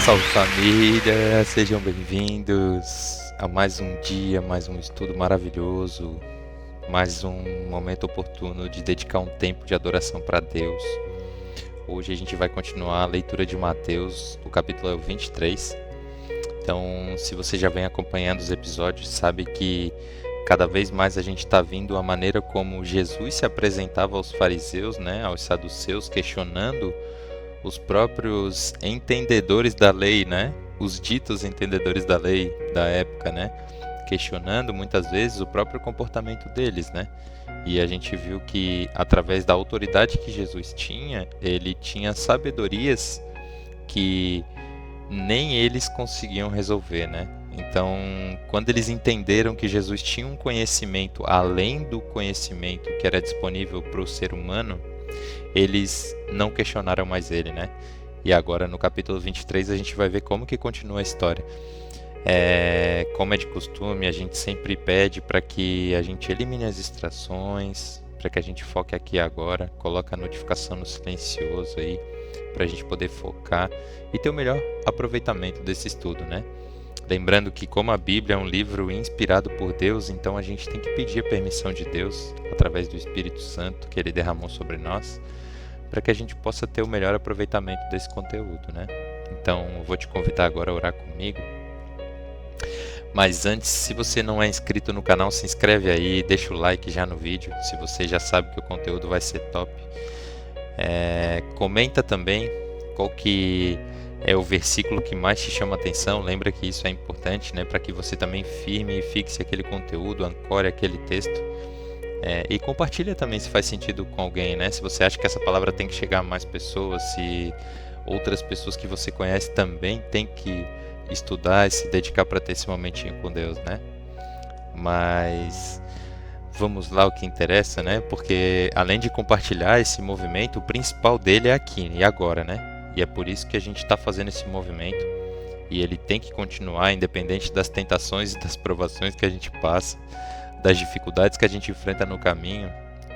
Salve família, sejam bem-vindos a mais um dia, mais um estudo maravilhoso, mais um momento oportuno de dedicar um tempo de adoração para Deus. Hoje a gente vai continuar a leitura de Mateus, o capítulo 23. Então, se você já vem acompanhando os episódios, sabe que cada vez mais a gente está vendo a maneira como Jesus se apresentava aos fariseus, né, aos saduceus, questionando os próprios entendedores da lei, né? Os ditos entendedores da lei da época, né? Questionando muitas vezes o próprio comportamento deles, né? E a gente viu que através da autoridade que Jesus tinha, ele tinha sabedorias que nem eles conseguiam resolver, né? Então, quando eles entenderam que Jesus tinha um conhecimento além do conhecimento que era disponível para o ser humano, eles não questionaram mais ele, né? E agora no capítulo 23 a gente vai ver como que continua a história. Como é de costume, a gente sempre pede para que a gente elimine as distrações, para que a gente foque aqui agora, coloca a notificação no silencioso aí, para a gente poder focar e ter o melhor aproveitamento desse estudo, né? Lembrando que como a Bíblia é um livro inspirado por Deus, então a gente tem que pedir a permissão de Deus, através do Espírito Santo que Ele derramou sobre nós, para que a gente possa ter o melhor aproveitamento desse conteúdo, né? Então, eu vou te convidar agora a orar comigo. Mas antes, se você não é inscrito no canal, se inscreve aí, deixa o like já no vídeo, se você já sabe que o conteúdo vai ser top. Comenta também qual que é o versículo que mais te chama a atenção. Lembra que isso é importante, né? Para que você também firme e fixe aquele conteúdo, ancore aquele texto. E compartilha também se faz sentido com alguém, né? Se você acha que essa palavra tem que chegar a mais pessoas, se outras pessoas que você conhece também têm que estudar e se dedicar para ter esse momentinho com Deus, né? Mas vamos lá, o que interessa, né? Porque além de compartilhar esse movimento, o principal dele é aqui e agora, né? E é por isso que a gente está fazendo esse movimento e ele tem que continuar independente das tentações e das provações que a gente passa, das dificuldades que a gente enfrenta no caminho.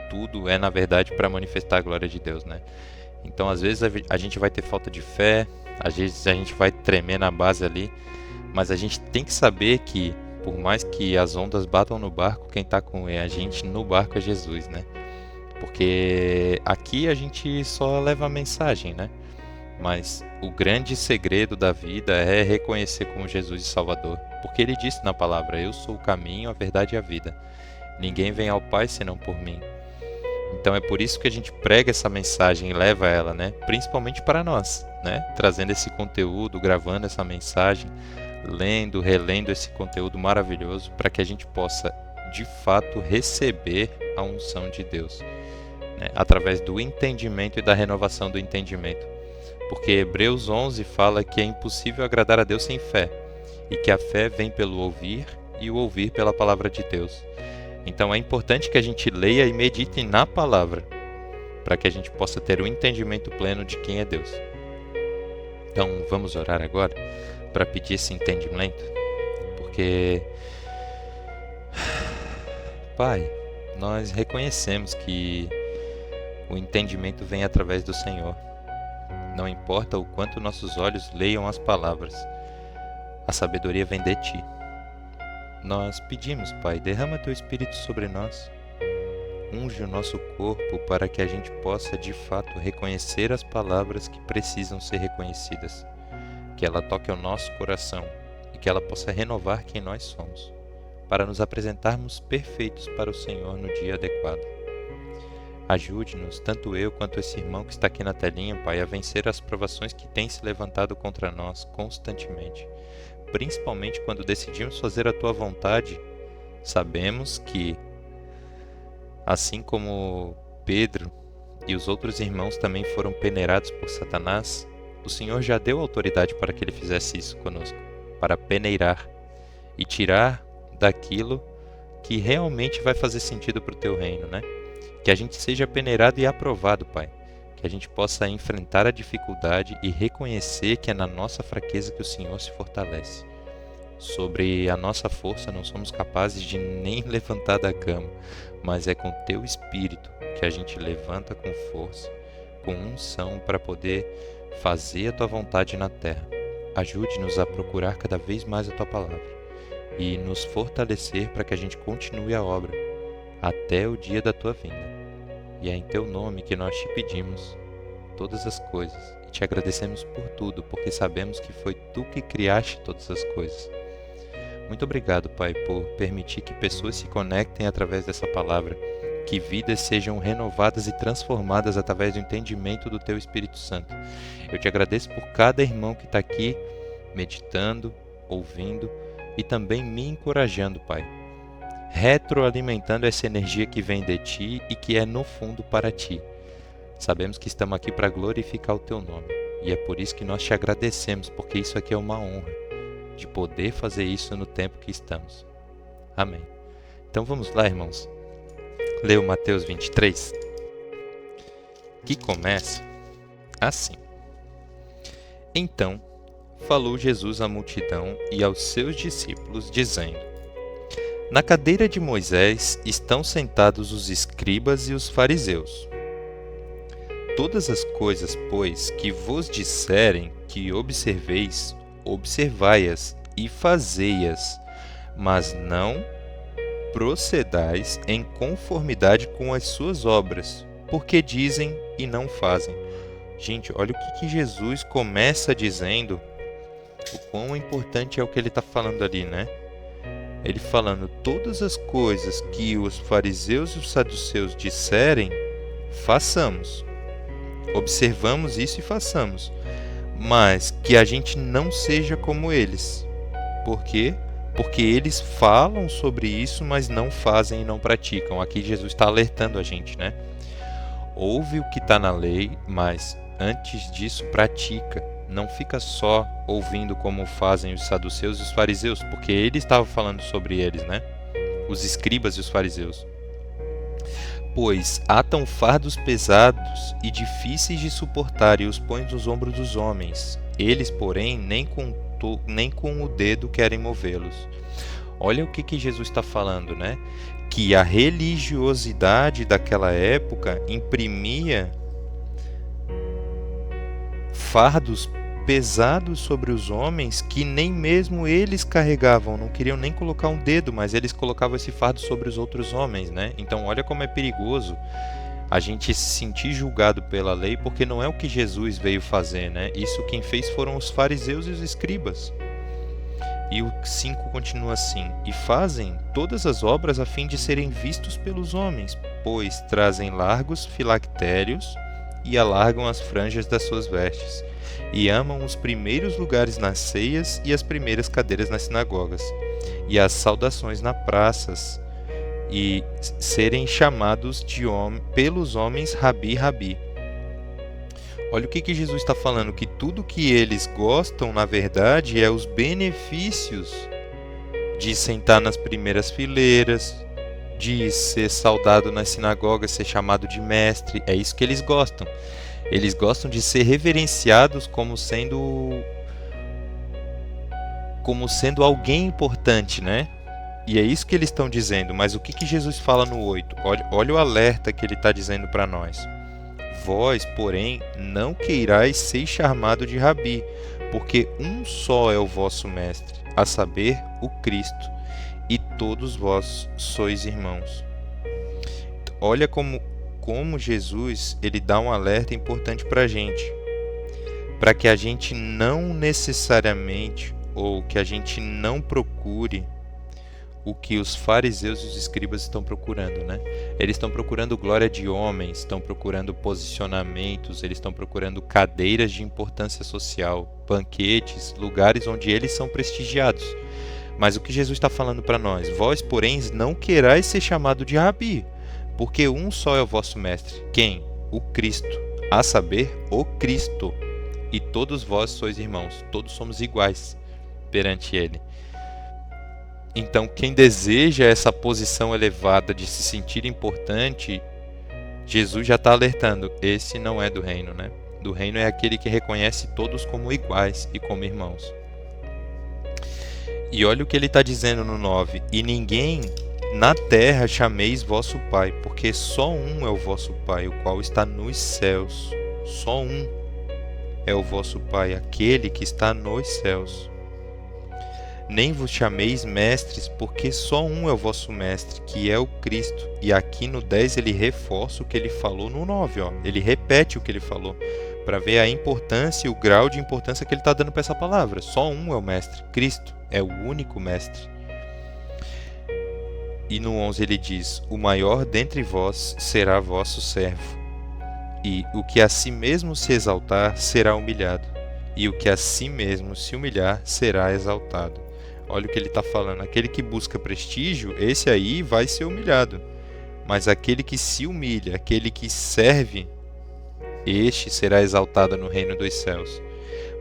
Tudo é na verdade para manifestar a glória de Deus, né? Então às vezes a gente vai ter falta de fé, às vezes a gente vai tremer na base ali, mas a gente tem que saber que por mais que as ondas batam no barco, quem está com a gente no barco é Jesus, né? Porque aqui a gente só leva a mensagem, né? Mas o grande segredo da vida é reconhecer como Jesus e Salvador. Porque ele disse na palavra: eu sou o caminho, a verdade e a vida. Ninguém vem ao Pai senão por mim. Então é por isso que a gente prega essa mensagem e leva ela, né? Principalmente para nós, né? Trazendo esse conteúdo, gravando essa mensagem, lendo, relendo esse conteúdo maravilhoso para que a gente possa, de fato, receber a unção de Deus, né? Através do entendimento e da renovação do entendimento. Porque Hebreus 11 fala que é impossível agradar a Deus sem fé, e que a fé vem pelo ouvir, e o ouvir pela palavra de Deus. Então é importante que a gente leia e medite na palavra, para que a gente possa ter o entendimento pleno de quem é Deus. Então vamos orar agora, para pedir esse entendimento, porque, Pai, nós reconhecemos que o entendimento vem através do Senhor. Não importa o quanto nossos olhos leiam as palavras, a sabedoria vem de Ti. Nós pedimos, Pai, derrama Teu Espírito sobre nós, unge o nosso corpo para que a gente possa de fato reconhecer as palavras que precisam ser reconhecidas, que ela toque ao nosso coração e que ela possa renovar quem nós somos, para nos apresentarmos perfeitos para o Senhor no dia adequado. Ajude-nos, tanto eu quanto esse irmão que está aqui na telinha, Pai, a vencer as provações que têm se levantado contra nós constantemente. Principalmente quando decidimos fazer a Tua vontade, sabemos que, assim como Pedro e os outros irmãos também foram peneirados por Satanás, o Senhor já deu autoridade para que ele fizesse isso conosco, para peneirar e tirar daquilo que realmente vai fazer sentido para o Teu reino, né? Que a gente seja peneirado e aprovado, Pai. Que a gente possa enfrentar a dificuldade e reconhecer que é na nossa fraqueza que o Senhor se fortalece. Sobre a nossa força não somos capazes de nem levantar da cama, mas é com Teu Espírito que a gente levanta com força, com unção para poder fazer a Tua vontade na terra. ajude-nos a procurar cada vez mais a Tua Palavra e nos fortalecer para que a gente continue a obra até o dia da Tua vinda. E é em Teu nome que nós te pedimos todas as coisas e te agradecemos por tudo, porque sabemos que foi Tu que criaste todas as coisas. Muito obrigado, Pai, por permitir que pessoas se conectem através dessa palavra, que vidas sejam renovadas e transformadas através do entendimento do Teu Espírito Santo. Eu te agradeço por cada irmão que está aqui meditando, ouvindo e também me encorajando, Pai, retroalimentando essa energia que vem de Ti e que é no fundo para Ti. Sabemos que estamos aqui para glorificar o Teu nome e é por isso que nós te agradecemos, porque isso aqui é uma honra de poder fazer isso no tempo que estamos. Amém. Então vamos lá, irmãos. Leu Mateus 23, que começa assim. Então falou Jesus à multidão e aos seus discípulos, dizendo: Na cadeira de Moisés estão sentados os escribas e os fariseus. Todas as coisas, pois, que vos disserem que observeis, observai-as e fazei-as, mas não procedais em conformidade com as suas obras, porque dizem e não fazem. Gente, olha o que Jesus começa dizendo, o quão importante é o que ele está falando ali, né? Ele falando, todas as coisas que os fariseus e os saduceus disserem, façamos. Observamos isso e façamos. Mas que a gente não seja como eles. Por quê? Porque eles falam sobre isso, mas não fazem e não praticam. Aqui Jesus está alertando a gente, né? Ouve o que está na lei, mas antes disso pratica. Não fica só ouvindo como fazem os saduceus e os fariseus, porque ele estava falando sobre eles, né? Os escribas e os fariseus. Pois atam fardos pesados e difíceis de suportar e os põem nos ombros dos homens. Eles, porém, nem com o dedo querem movê-los. Olha o que Jesus está falando, né? Que a religiosidade daquela época imprimia fardos pesados sobre os homens que nem mesmo eles carregavam, não queriam nem colocar um dedo, mas eles colocavam esse fardo sobre os outros homens, né? Então olha como é perigoso a gente se sentir julgado pela lei, porque não é o que Jesus veio fazer, né? Isso quem fez foram os fariseus e os escribas. E o 5 continua assim: E fazem todas as obras a fim de serem vistos pelos homens, pois trazem largos filactérios e alargam as franjas das suas vestes, e amam os primeiros lugares nas ceias e as primeiras cadeiras nas sinagogas, e as saudações nas praças, e serem chamados pelos homens Rabi, Rabi. Olha o que Jesus está falando, que tudo que eles gostam, na verdade, é os benefícios de sentar nas primeiras fileiras, de ser saudado nas sinagogas, ser chamado de mestre. É isso que eles gostam. Eles gostam de ser reverenciados como sendo alguém importante, né? E é isso que eles estão dizendo. Mas o que Jesus fala no 8? Olha o alerta que ele está dizendo para nós. Vós, porém, não queirais ser chamado de Rabi, porque um só é o vosso mestre, a saber, o Cristo, e todos vós sois irmãos. Olha como Jesus ele dá um alerta importante para a gente, para que a gente não necessariamente, ou que a gente não procure o que os fariseus e os escribas estão procurando, né? Eles estão procurando glória de homens, estão procurando posicionamentos, eles estão procurando cadeiras de importância social, banquetes, lugares onde eles são prestigiados. Mas o que Jesus está falando para nós? Vós, porém, não querais ser chamado de Rabi, porque um só é o vosso mestre. Quem? O Cristo, a saber, o Cristo. E todos vós sois irmãos, todos somos iguais perante Ele. Então, quem deseja essa posição elevada de se sentir importante, Jesus já está alertando, esse não é do reino, né? Do reino é aquele que reconhece todos como iguais e como irmãos. E olha o que ele está dizendo no 9: E ninguém na terra chameis vosso Pai, porque só um é o vosso Pai, o qual está nos céus. Só um é o vosso Pai, aquele que está nos céus. Nem vos chameis mestres, porque só um é o vosso mestre, que é o Cristo. E aqui no 10 ele reforça o que ele falou no 9, ó. Ele repete o que ele falou, para ver a importância e o grau de importância que ele está dando para essa palavra. Só um é o mestre, Cristo é o único mestre. E no 11 ele diz: o maior dentre vós será vosso servo. E o que a si mesmo se exaltar será humilhado, e o que a si mesmo se humilhar será exaltado. Olha o que ele está falando. Aquele que busca prestígio, esse aí vai ser humilhado. Mas aquele que se humilha, aquele que serve, este será exaltado no reino dos céus.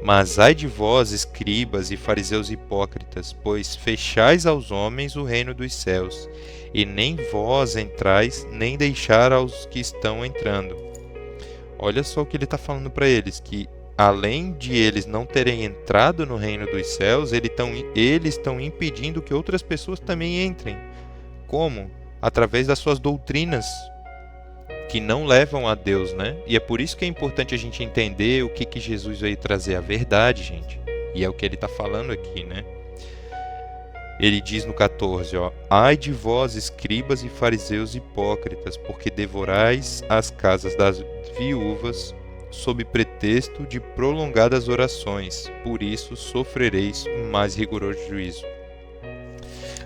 Mas ai de vós, escribas e fariseus hipócritas, pois fechais aos homens o reino dos céus, e nem vós entrais, nem deixar aos que estão entrando. Olha só o que ele está falando para eles, que além de eles não terem entrado no reino dos céus, eles estão impedindo que outras pessoas também entrem. Como? Através das suas doutrinas, que não levam a Deus, né? E é por isso que é importante a gente entender o que Jesus veio trazer, a verdade, gente. E é o que ele está falando aqui, né? Ele diz no 14, ó: ai de vós, escribas e fariseus hipócritas, porque devorais as casas das viúvas sob pretexto de prolongadas orações, por isso sofrereis mais rigoroso juízo.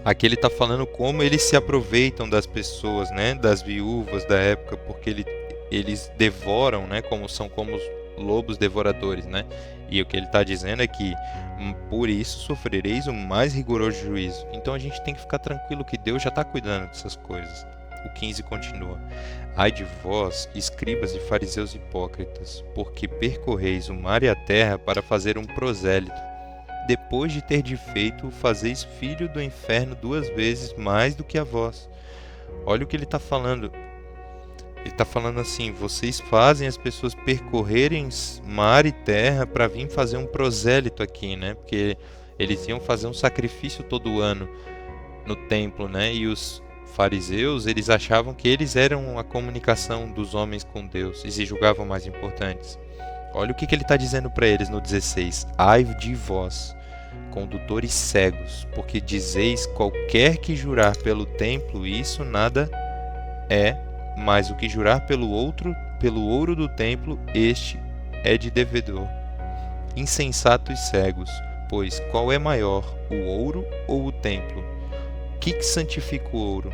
Aqui ele está falando como eles se aproveitam das pessoas, né, das viúvas da época, porque eles devoram, né, são como os lobos devoradores, né? E o que ele está dizendo é que por isso sofrereis o mais rigoroso juízo. Então a gente tem que ficar tranquilo que Deus já está cuidando dessas coisas. O 15 continua: ai de vós, escribas e fariseus hipócritas, porque percorreis o mar e a terra para fazer um prosélito. Depois de ter de feito, fazeis filho do inferno 2 vezes mais do que a vós. Olha o que ele está falando. Ele está falando assim: vocês fazem as pessoas percorrerem mar e terra para vir fazer um prosélito aqui, né? Porque eles iam fazer um sacrifício todo ano no templo, né? E os fariseus, eles achavam que eles eram a comunicação dos homens com Deus e se julgavam mais importantes. Olha o que ele está dizendo para eles no 16: ai de vós, condutores cegos, porque dizeis: qualquer que jurar pelo templo, isso nada é, mas o que jurar pelo ouro do templo, este é de devedor. Insensatos cegos, pois qual é maior, o ouro ou o templo? O que santifica o ouro?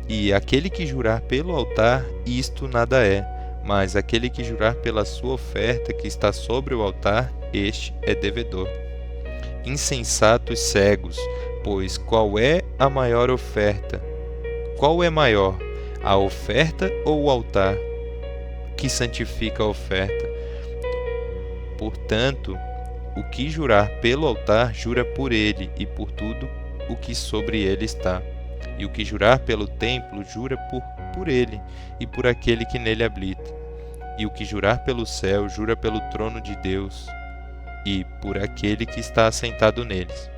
E aquele que jurar pelo altar, isto nada é, mas aquele que jurar pela sua oferta que está sobre o altar, este é devedor. Insensatos cegos, pois qual é a maior oferta? Qual é maior, a oferta ou o altar que santifica a oferta? Portanto, o que jurar pelo altar, jura por ele e por tudo o que sobre ele está. E o que jurar pelo templo, jura por ele e por aquele que nele habita. E o que jurar pelo céu, jura pelo trono de Deus e por aquele que está assentado neles.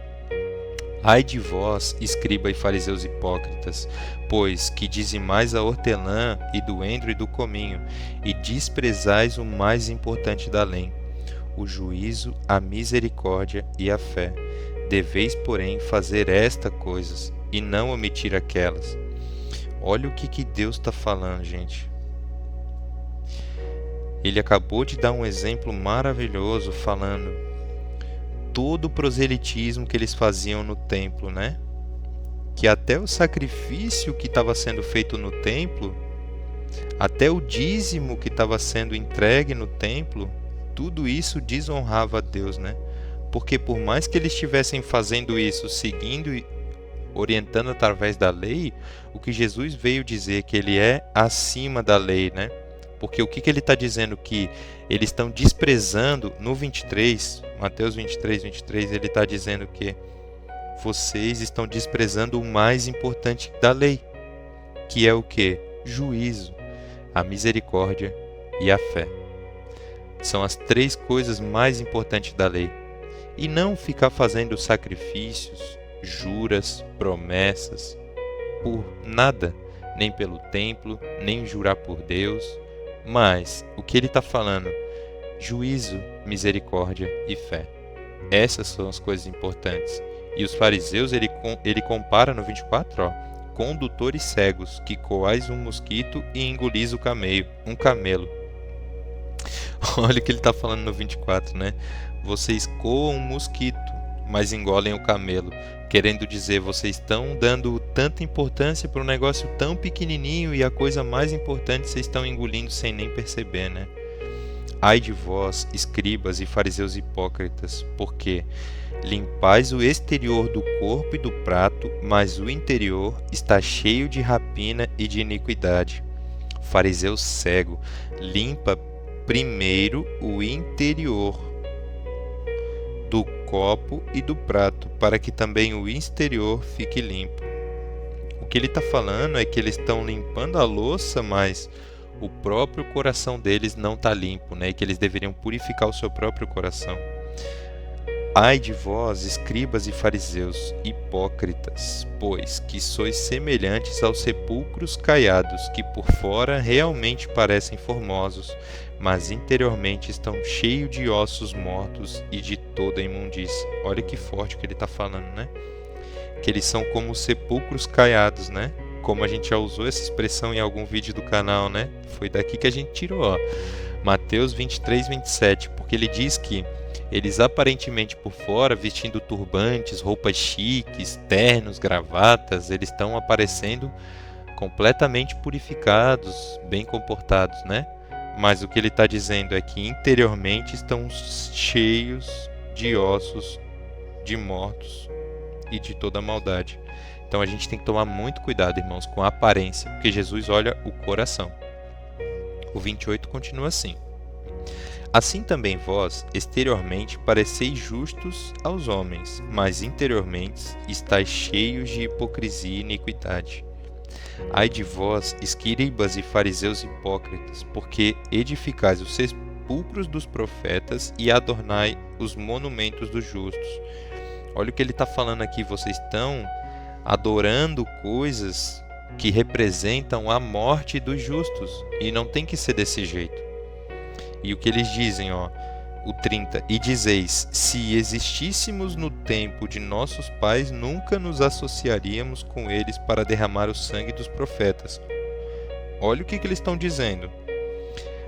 Ai de vós, escriba e fariseus hipócritas, pois que dizimais a hortelã e do endro e do cominho, e desprezais o mais importante da lei, o juízo, a misericórdia e a fé. Deveis, porém, fazer estas coisas, e não omitir aquelas. Olha o que Deus está falando, gente. Ele acabou de dar um exemplo maravilhoso, falando todo o proselitismo que eles faziam no templo, né? Que até o sacrifício que estava sendo feito no templo, até o dízimo que estava sendo entregue no templo, tudo isso desonrava a Deus, né? Porque por mais que eles estivessem fazendo isso, seguindo e orientando através da lei, o que Jesus veio dizer que ele é acima da lei, né? Porque o que ele está dizendo? Que eles estão desprezando no 23, Mateus 23, ele está dizendo que vocês estão desprezando o mais importante da lei, que é o que? Juízo, a misericórdia e a fé. São as 3 coisas mais importantes da lei. E não ficar fazendo sacrifícios, juras, promessas, por nada, nem pelo templo, nem jurar por Deus. Mas o que ele está falando? Juízo, misericórdia e fé. Essas são as coisas importantes. E os fariseus, ele compara no 24, ó, condutores cegos, que coais um mosquito e engolis um camelo. Olha o que ele está falando no 24, né? Vocês coam um mosquito, mas engolem o camelo. Querendo dizer, vocês estão dando tanta importância para um negócio tão pequenininho e a coisa mais importante vocês estão engolindo sem nem perceber, né? Ai de vós, escribas e fariseus hipócritas, porque limpais o exterior do corpo e do prato, mas o interior está cheio de rapina e de iniquidade. Fariseu cego, limpa primeiro o interior do copo e do prato, para que também o exterior fique limpo. O que ele está falando é que eles estão limpando a louça, mas o próprio coração deles não está limpo, né? E que eles deveriam purificar o seu próprio coração. Ai de vós, escribas e fariseus, hipócritas, pois que sois semelhantes aos sepulcros caiados, que por fora realmente parecem formosos, mas interiormente estão cheios de ossos mortos e de toda imundície. Olha que forte que ele está falando, né? Que eles são como sepulcros caiados, né? Como a gente já usou essa expressão em algum vídeo do canal, né? Foi daqui que a gente tirou, ó. Mateus 23, 27, porque ele diz que eles aparentemente por fora, vestindo turbantes, roupas chiques, ternos, gravatas, eles estão aparecendo completamente purificados, bem comportados, né? Mas o que ele está dizendo é que interiormente estão cheios de ossos, de mortos e de toda maldade. Então a gente tem que tomar muito cuidado, irmãos, com a aparência, porque Jesus olha o coração. O 28 continua assim. Assim também vós, exteriormente, pareceis justos aos homens, mas interiormente estáis cheios de hipocrisia e iniquidade. Ai de vós, escribas e fariseus hipócritas, porque edificais os sepulcros dos profetas e adornai os monumentos dos justos. Olha o que ele está falando aqui, vocês estão adorando coisas que representam a morte dos justos, e não tem que ser desse jeito. E o que eles dizem, ó, o 30, e dizeis, se existíssemos no tempo de nossos pais, nunca nos associaríamos com eles para derramar o sangue dos profetas. Olha o que eles estão dizendo.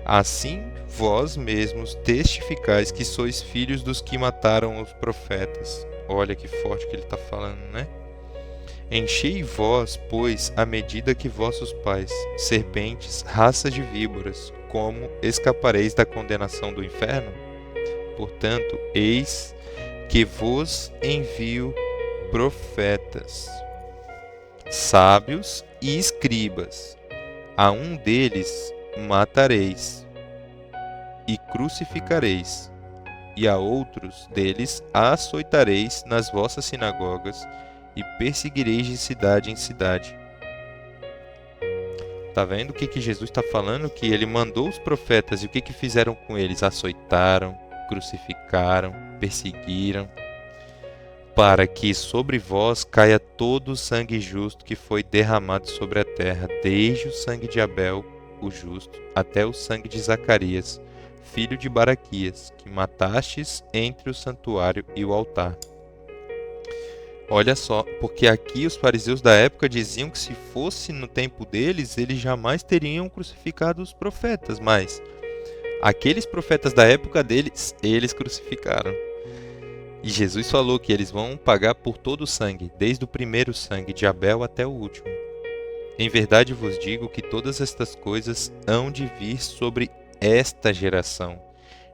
Assim vós mesmos testificais que sois filhos dos que mataram os profetas. Olha que forte que ele está falando, né? Enchei vós, pois, à medida que vossos pais, serpentes, raça de víboras, como escapareis da condenação do inferno? Portanto, eis que vos envio profetas, sábios e escribas. A um deles matareis e crucificareis, e a outros deles açoitareis nas vossas sinagogas e perseguireis de cidade em cidade. Tá vendo o que Jesus está falando? Que ele mandou os profetas e o que fizeram com eles? Açoitaram, crucificaram, perseguiram, para que sobre vós caia todo o sangue justo que foi derramado sobre a terra, desde o sangue de Abel, o justo, até o sangue de Zacarias, filho de Baraquias, que matastes entre o santuário e o altar. Olha só, porque aqui os fariseus da época diziam que se fosse no tempo deles, eles jamais teriam crucificado os profetas, mas aqueles profetas da época deles, eles crucificaram. E Jesus falou que eles vão pagar por todo o sangue, desde o primeiro sangue de Abel até o último. Em verdade vos digo que todas estas coisas hão de vir sobre esta geração.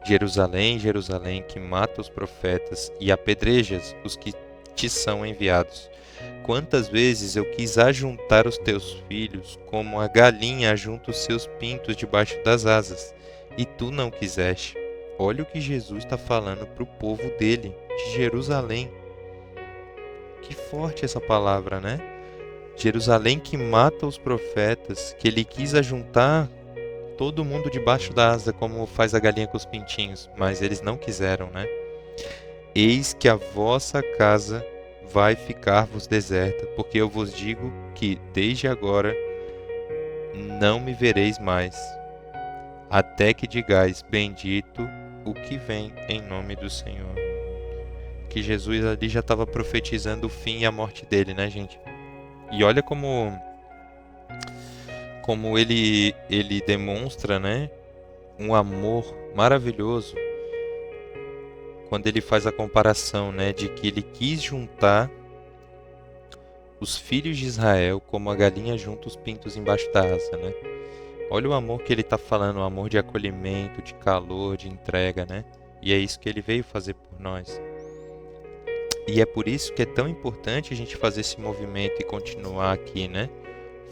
Jerusalém, Jerusalém, que mata os profetas e apedrejas os que te são enviados. Quantas vezes eu quis ajuntar os teus filhos, como a galinha ajunta os seus pintos debaixo das asas, e tu não quiseste. Olha o que Jesus está falando para o povo dele, de Jerusalém. Que forte essa palavra, né? Jerusalém que mata os profetas, que ele quis ajuntar todo mundo debaixo da asa, como faz a galinha com os pintinhos, mas eles não quiseram, né? Eis que a vossa casa vai ficar-vos deserta, porque eu vos digo que, desde agora, não me vereis mais, até que digais, bendito o que vem em nome do Senhor. Que Jesus ali já estava profetizando o fim e a morte dele, né, gente? E olha como ele demonstra, né, um amor maravilhoso quando ele faz a comparação, né, de que ele quis juntar os filhos de Israel como a galinha junta os pintos embaixo da asa, né? Olha o amor que ele está falando, o amor de acolhimento, de calor, de entrega, né? E é isso que ele veio fazer por nós. E é por isso que é tão importante a gente fazer esse movimento e continuar aqui, né?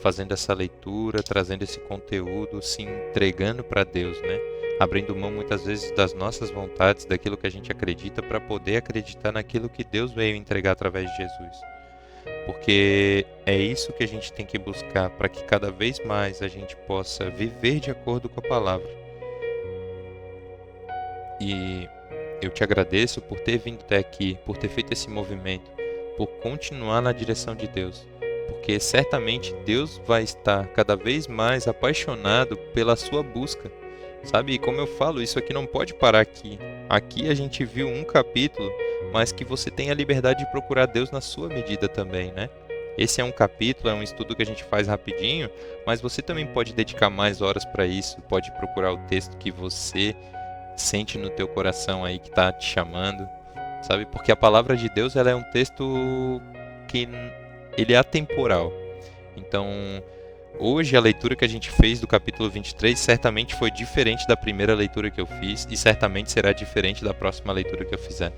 Fazendo essa leitura, trazendo esse conteúdo, se entregando para Deus, né? Abrindo mão muitas vezes das nossas vontades, daquilo que a gente acredita, para poder acreditar naquilo que Deus veio entregar através de Jesus. Porque é isso que a gente tem que buscar para que cada vez mais a gente possa viver de acordo com a palavra. E eu te agradeço por ter vindo até aqui, por ter feito esse movimento, por continuar na direção de Deus. Porque certamente Deus vai estar cada vez mais apaixonado pela sua busca. Sabe, e como eu falo, isso aqui não pode parar aqui. Aqui a gente viu um capítulo, mas que você tem a liberdade de procurar Deus na sua medida também, né? Esse é um capítulo, é um estudo que a gente faz rapidinho, mas você também pode dedicar mais horas para isso, pode procurar o texto que você sente no teu coração aí que está te chamando, sabe? Porque a palavra de Deus, ela é um texto que ele é atemporal. Então, hoje a leitura que a gente fez do capítulo 23 certamente foi diferente da primeira leitura que eu fiz e certamente será diferente da próxima leitura que eu fizer.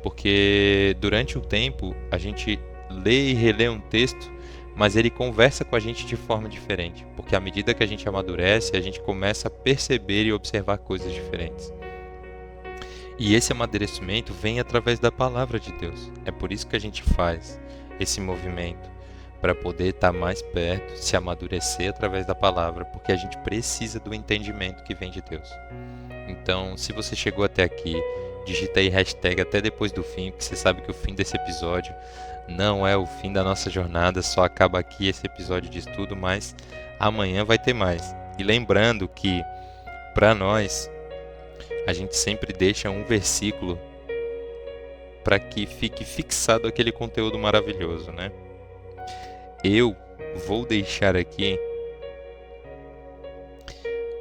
Porque durante o tempo a gente lê e relê um texto, mas ele conversa com a gente de forma diferente. Porque à medida que a gente amadurece, a gente começa a perceber e observar coisas diferentes. E esse amadurecimento vem através da palavra de Deus. É por isso que a gente faz esse movimento, para poder estar mais perto, se amadurecer através da palavra, porque a gente precisa do entendimento que vem de Deus. Então, se você chegou até aqui, digita aí hashtag até depois do fim, porque você sabe que o fim desse episódio não é o fim da nossa jornada, só acaba aqui esse episódio de estudo, mas amanhã vai ter mais. E lembrando que, para nós, a gente sempre deixa um versículo para que fique fixado aquele conteúdo maravilhoso, né? Eu vou deixar aqui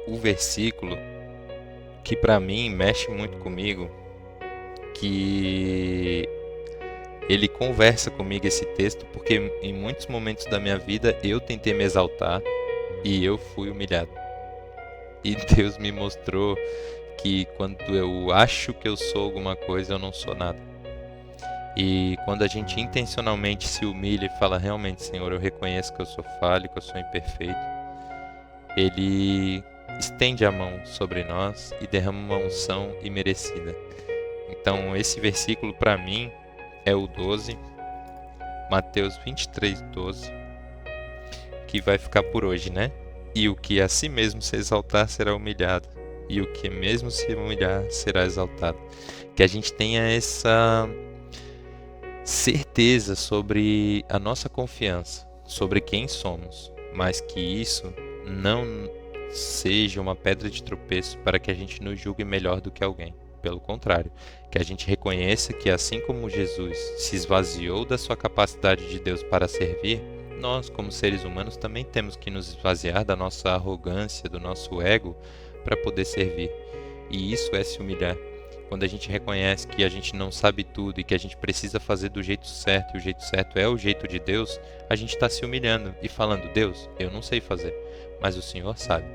o versículo que para mim mexe muito comigo, que ele conversa comigo esse texto, porque em muitos momentos da minha vida eu tentei me exaltar e eu fui humilhado. E Deus me mostrou que quando eu acho que eu sou alguma coisa, eu não sou nada. E quando a gente intencionalmente se humilha e fala, realmente, Senhor, eu reconheço que eu sou falho, que eu sou imperfeito, Ele estende a mão sobre nós e derrama uma unção imerecida. Então, esse versículo para mim é o 12, Mateus 23, 12, que vai ficar por hoje, né? E o que a si mesmo se exaltar será humilhado, e o que mesmo se humilhar será exaltado. Que a gente tenha essa certeza sobre a nossa confiança, sobre quem somos, mas que isso não seja uma pedra de tropeço para que a gente nos julgue melhor do que alguém. Pelo contrário, que a gente reconheça que assim como Jesus se esvaziou da sua capacidade de Deus para servir, nós, como seres humanos, também temos que nos esvaziar da nossa arrogância, do nosso ego, para poder servir. E isso é se humilhar. Quando a gente reconhece que a gente não sabe tudo e que a gente precisa fazer do jeito certo, e o jeito certo é o jeito de Deus, a gente está se humilhando e falando, Deus, eu não sei fazer, mas o Senhor sabe.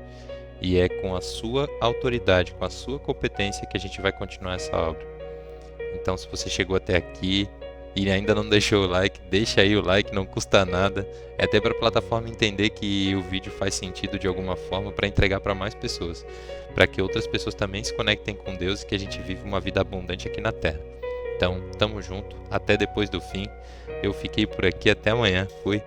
E é com a sua autoridade, com a sua competência que a gente vai continuar essa obra. Então, se você chegou até aqui e ainda não deixou o like, deixa aí o like, não custa nada. É até para a plataforma entender que o vídeo faz sentido de alguma forma para entregar para mais pessoas, para que outras pessoas também se conectem com Deus e que a gente viva uma vida abundante aqui na Terra. Então, tamo junto, até depois do fim. Eu fiquei por aqui, até amanhã. Fui.